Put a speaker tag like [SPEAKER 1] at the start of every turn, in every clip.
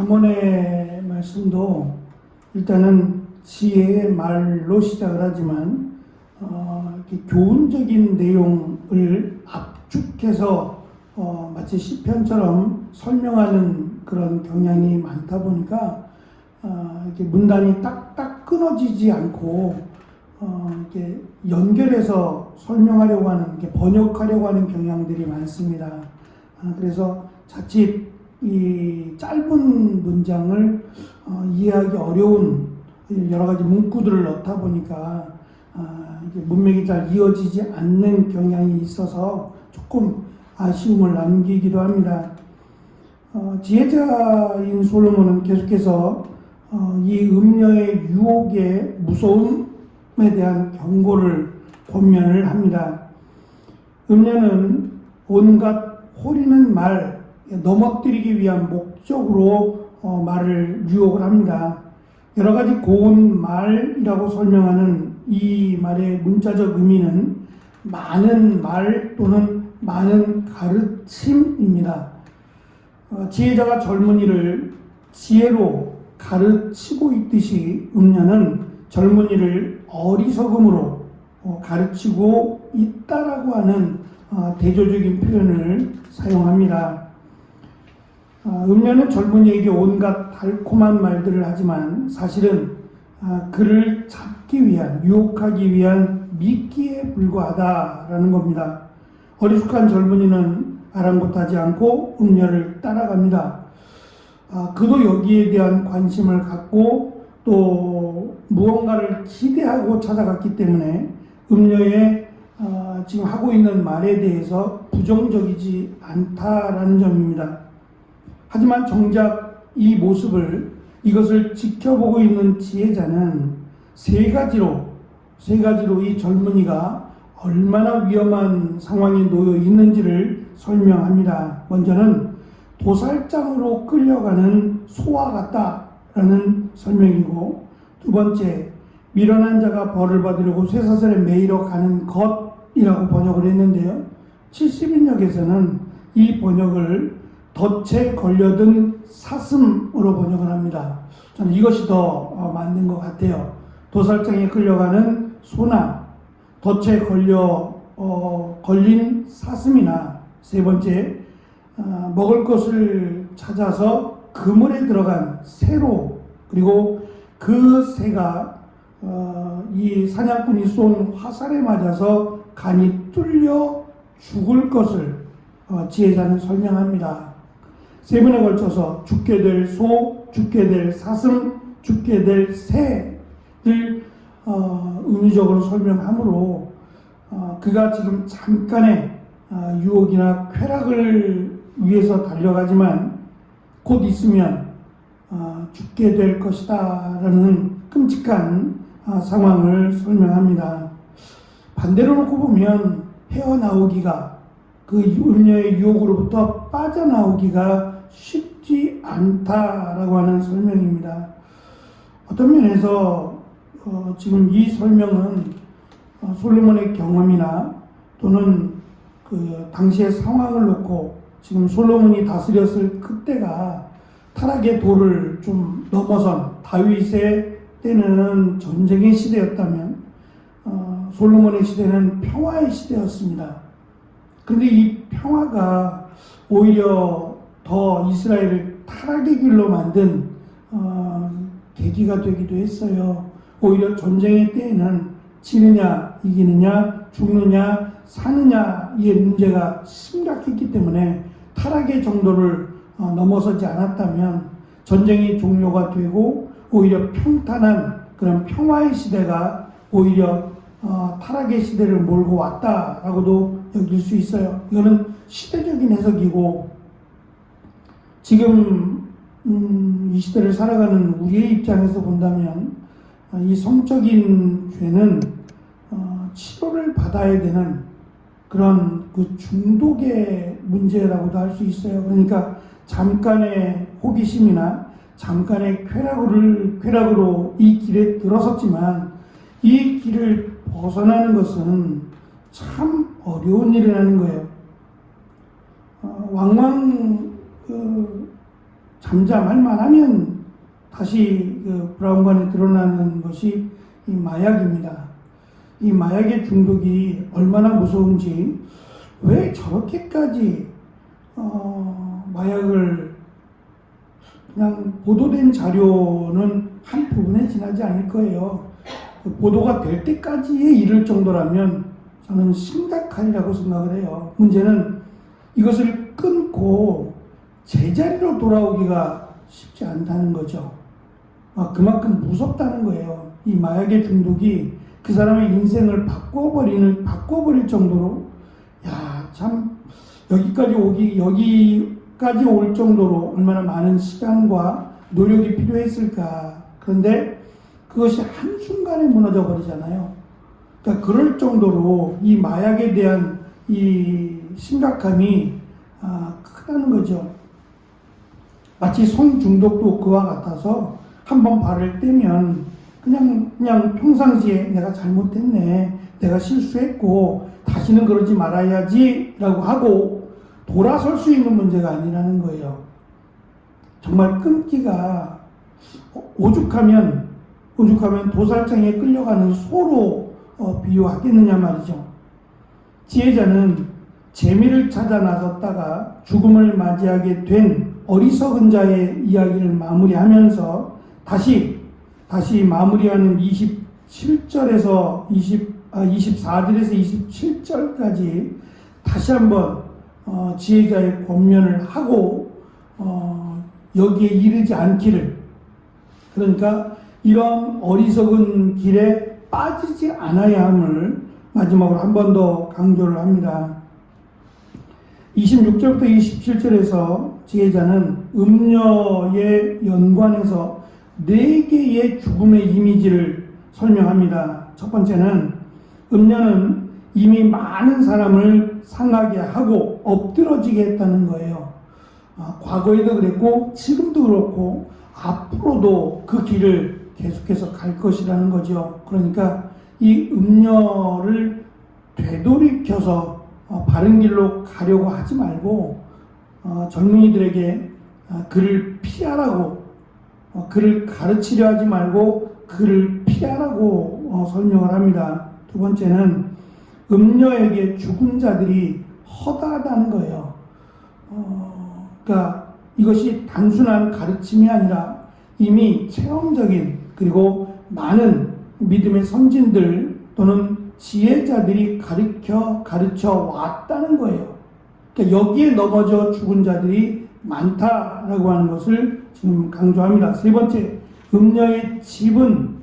[SPEAKER 1] 잠언의 말씀도 일단은 지혜의 말로 시작을 하지만 이렇게 교훈적인 내용을 압축해서 마치 시편처럼 설명하는 그런 경향이 많다 보니까 이렇게 문단이 딱딱 끊어지지 않고 이렇게 연결해서 설명하려고 하는, 이렇게 번역하려고 하는 경향들이 많습니다. 그래서 자칫 이 짧은 문장을 이해하기 어려운 여러 가지 문구들을 넣다 보니까 문맥이 잘 이어지지 않는 경향이 있어서 조금 아쉬움을 남기기도 합니다. 지혜자인 솔로몬은 계속해서 이 음녀의 유혹의 무서움에 대한 경고를 권면을 합니다. 음녀는 온갖 호리는 말, 넘어뜨리기 위한 목적으로 말을 유혹을 합니다. 여러 가지 고운 말이라고 설명하는 이 말의 문자적 의미는 많은 말 또는 많은 가르침입니다. 지혜자가 젊은이를 지혜로 가르치고 있듯이 음녀는 젊은이를 어리석음으로 가르치고 있다라고 하는 대조적인 표현을 사용합니다. 음녀는 젊은이에게 온갖 달콤한 말들을 하지만 사실은 그를 잡기 위한, 유혹하기 위한 미끼에 불과하다라는 겁니다. 어리숙한 젊은이는 아랑곳하지 않고 음녀를 따라갑니다. 그도 여기에 대한 관심을 갖고 또 무언가를 기대하고 찾아갔기 때문에 음녀의 지금 하고 있는 말에 대해서 부정적이지 않다라는 점입니다. 하지만 정작 이 모습을, 이것을 지켜보고 있는 지혜자는 세 가지로 이 젊은이가 얼마나 위험한 상황에 놓여 있는지를 설명합니다. 먼저는 도살장으로 끌려가는 소와 같다라는 설명이고, 두 번째, 미련한 자가 벌을 받으려고 쇠사슬에 매이러 가는 것이라고 번역을 했는데요. 70인역에서는 이 번역을 덫에 걸려든 사슴으로 번역을 합니다. 저는 이것이 더 맞는 것 같아요. 도살장에 끌려가는 소나 덫에 걸린 사슴이나, 세 번째, 먹을 것을 찾아서 그물에 들어간 새로, 그리고 그 새가 이 사냥꾼이 쏜 화살에 맞아서 간이 뚫려 죽을 것을 지혜자는 설명합니다. 세 번에 걸쳐서 죽게 될 소, 죽게 될 사슴, 죽게 될 새를 은유적으로 설명하므로 그가 지금 잠깐의 유혹이나 쾌락을 위해서 달려가지만 곧 있으면 죽게 될 것이다 라는 끔찍한 상황을 설명합니다. 반대로 놓고 보면 헤어나오기가, 그 음녀의 유혹으로부터 빠져나오기가 쉽지 않다라고 하는 설명입니다. 어떤 면에서 지금 이 설명은 솔로몬의 경험이나 또는 그 당시의 상황을 놓고, 지금 솔로몬이 다스렸을 그때가 타락의 도를 좀 넘어선 다윗의 때는 전쟁의 시대였다면 솔로몬의 시대는 평화의 시대였습니다. 그런데 이 평화가 오히려 더 이스라엘을 타락의 길로 만든 계기가 되기도 했어요. 오히려 전쟁의 때에는 지느냐 이기느냐 죽느냐 사느냐의 문제가 심각했기 때문에 타락의 정도를 넘어서지 않았다면 전쟁이 종료가 되고 오히려 평탄한 그런 평화의 시대가 오히려 타락의 시대를 몰고 왔다라고도 여길 수 있어요. 이거는 시대적인 해석이고, 지금 이 시대를 살아가는 우리의 입장에서 본다면 이 성적인 죄는 치료를 받아야 되는 그런 그 중독의 문제라고도 할 수 있어요. 그러니까 잠깐의 호기심이나 잠깐의 쾌락으로 이 길에 들어섰지만 이 길을 벗어나는 것은 참 어려운 일이라는 거예요. 왕왕 잠잠할 만하면 다시 그 브라운관에 드러나는 것이 이 마약입니다. 이 마약의 중독이 얼마나 무서운지, 왜 저렇게까지 마약을 그냥 보도된 자료는 한 부분에 지나지 않을 거예요. 보도가 될 때까지에 이를 정도라면 저는 심각하리라고 생각을 해요. 문제는 이것을 끊고 제자리로 돌아오기가 쉽지 않다는 거죠. 그만큼 무섭다는 거예요. 이 마약의 중독이 그 사람의 인생을 바꿔버릴 정도로, 참, 여기까지 올 정도로 얼마나 많은 시간과 노력이 필요했을까. 그런데 그것이 한순간에 무너져 버리잖아요. 그러니까 그럴 정도로 이 마약에 대한 이 심각함이 크다는 거죠. 마치 성중독도 그와 같아서 한번 발을 떼면 그냥 평상시에 내가 잘못했네, 내가 실수했고 다시는 그러지 말아야지 라고 하고 돌아설 수 있는 문제가 아니라는 거예요. 정말 끊기가 오죽하면 도살장에 끌려가는 소로 비유하겠느냐 말이죠. 지혜자는 재미를 찾아 나섰다가 죽음을 맞이하게 된 어리석은 자의 이야기를 마무리하면서 다시 마무리하는 24절에서 27절까지 다시 한번 지혜자의 권면을 하고 여기에 이르지 않기를, 그러니까 이런 어리석은 길에 빠지지 않아야 함을 마지막으로 한 번 더 강조를 합니다. 26절부터 27절에서 지혜자는 음녀의 연관에서 4개의 죽음의 이미지를 설명합니다. 첫 번째는 음녀는 이미 많은 사람을 상하게 하고 엎드러지게 했다는 거예요. 과거에도 그랬고 지금도 그렇고 앞으로도 그 길을 계속해서 갈 것이라는 거죠. 그러니까 이 음녀를 되돌이켜서 바른 길로 가려고 하지 말고 젊은이들에게 그를 피하라고, 그를 가르치려 하지 말고 그를 피하라고 설명을 합니다. 두 번째는 음녀에게 죽은 자들이 허다하다는 거예요. 그러니까 이것이 단순한 가르침이 아니라 이미 체험적인, 그리고 많은 믿음의 선진들 또는 지혜자들이 가르쳐 왔다는 거예요. 그러니까 여기에 넘어져 죽은 자들이 많다라고 하는 것을 지금 강조합니다. 세 번째, 음녀의 집은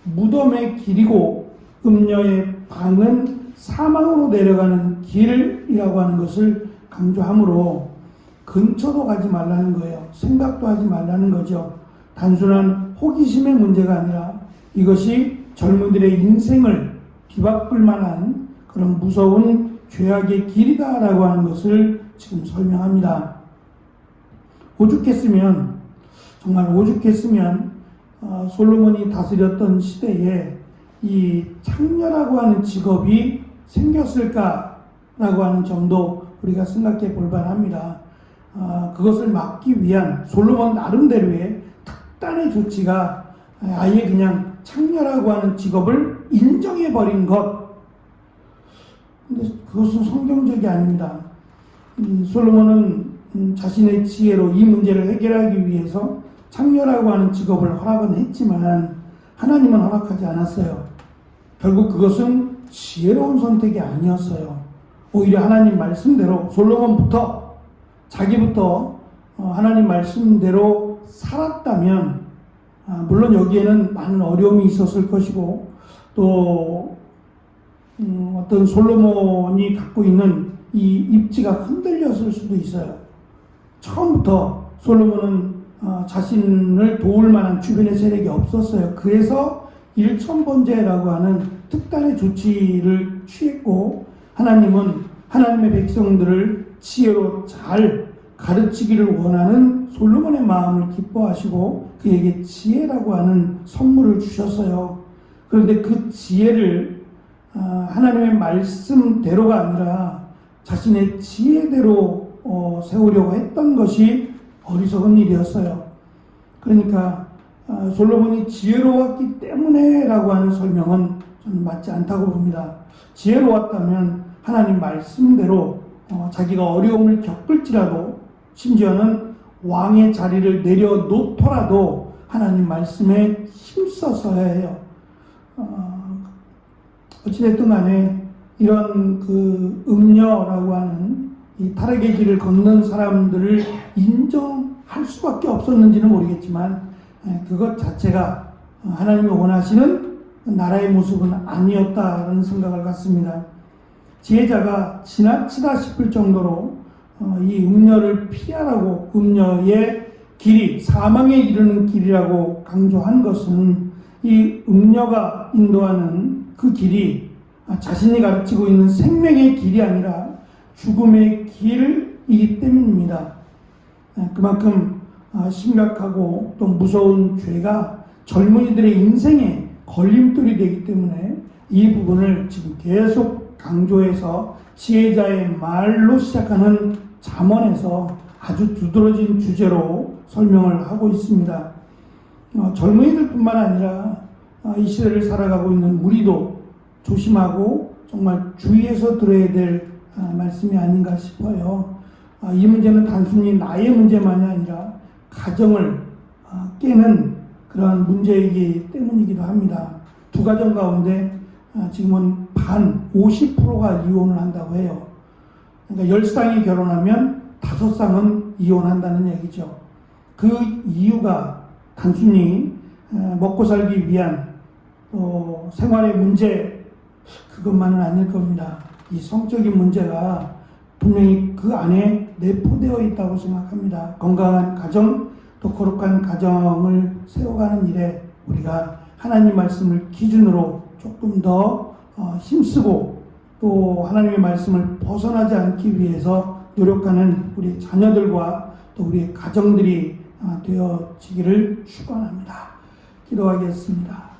[SPEAKER 1] 무덤의 길이고 음녀의 방은 사망으로 내려가는 길이라고 하는 것을 강조하므로 근처도 가지 말라는 거예요. 생각도 하지 말라는 거죠. 단순한 호기심의 문제가 아니라 이것이 젊은이들의 인생을 뒤바꿀 만한 그런 무서운 죄악의 길이다라고 하는 것을 지금 설명합니다. 정말 오죽했으면 솔로몬이 다스렸던 시대에 이 창녀라고 하는 직업이 생겼을까라고 하는 점도 우리가 생각해 볼 만합니다. 그것을 막기 위한 솔로몬 나름대로의 특단의 조치가 아예 그냥 창녀라고 하는 직업을 인정해버린 것. 근데 그것은 성경적이 아닙니다. 솔로몬은 자신의 지혜로 이 문제를 해결하기 위해서 창녀라고 하는 직업을 허락은 했지만 하나님은 허락하지 않았어요. 결국 그것은 지혜로운 선택이 아니었어요. 오히려 하나님 말씀대로 솔로몬부터 자기부터 하나님 말씀대로 살았다면, 물론 여기에는 많은 어려움이 있었을 것이고 또 어떤 솔로몬이 갖고 있는 이 입지가 흔들렸을 수도 있어요. 처음부터 솔로몬은 자신을 도울 만한 주변의 세력이 없었어요. 그래서 일천번제라고 하는 특단의 조치를 취했고, 하나님은 하나님의 백성들을 지혜로 잘 가르치기를 원하는 솔로몬의 마음을 기뻐하시고 그에게 지혜라고 하는 선물을 주셨어요. 그런데 그 지혜를 하나님의 말씀대로가 아니라 자신의 지혜대로 세우려고 했던 것이 어리석은 일이었어요. 그러니까 솔로몬이 지혜로웠기 때문에라고 하는 설명은 저는 맞지 않다고 봅니다. 지혜로웠다면 하나님 말씀대로 자기가 어려움을 겪을지라도 심지어는 왕의 자리를 내려놓더라도 하나님 말씀에 힘써서야 해요. 어찌됐든 간에 이런 그 음녀라고 하는 이 타락의 길을 걷는 사람들을 인정할 수밖에 없었는지는 모르겠지만 그것 자체가 하나님이 원하시는 나라의 모습은 아니었다는 생각을 갖습니다. 지혜자가 지나치다 싶을 정도로 이 음녀를 피하라고 음녀의 길이 사망에 이르는 길이라고 강조한 것은 이 음녀가 인도하는 그 길이 자신이 가르치고 있는 생명의 길이 아니라 죽음의 길이기 때문입니다. 그만큼 심각하고 또 무서운 죄가 젊은이들의 인생에 걸림돌이 되기 때문에 이 부분을 지금 계속 강조해서 지혜자의 말로 시작하는 잠언에서 아주 두드러진 주제로 설명을 하고 있습니다. 젊은이들뿐만 아니라 이 시대를 살아가고 있는 우리도 조심하고 정말 주의해서 들어야 될 말씀이 아닌가 싶어요. 이 문제는 단순히 나의 문제만이 아니라 가정을 깨는 그런 문제이기 때문이기도 합니다. 두 가정 가운데 지금은 50%가 이혼을 한다고 해요. 그러니까 10쌍이 결혼하면 5쌍은 이혼한다는 얘기죠. 그 이유가 단순히 먹고 살기 위한 또 생활의 문제 그것만은 아닐 겁니다. 이 성적인 문제가 분명히 그 안에 내포되어 있다고 생각합니다. 건강한 가정, 또 거룩한 가정을 세워가는 일에 우리가 하나님 말씀을 기준으로 조금 더 힘쓰고 또 하나님의 말씀을 벗어나지 않기 위해서 노력하는 우리 자녀들과 또 우리의 가정들이 되어지기를 축원합니다. 기도하겠습니다.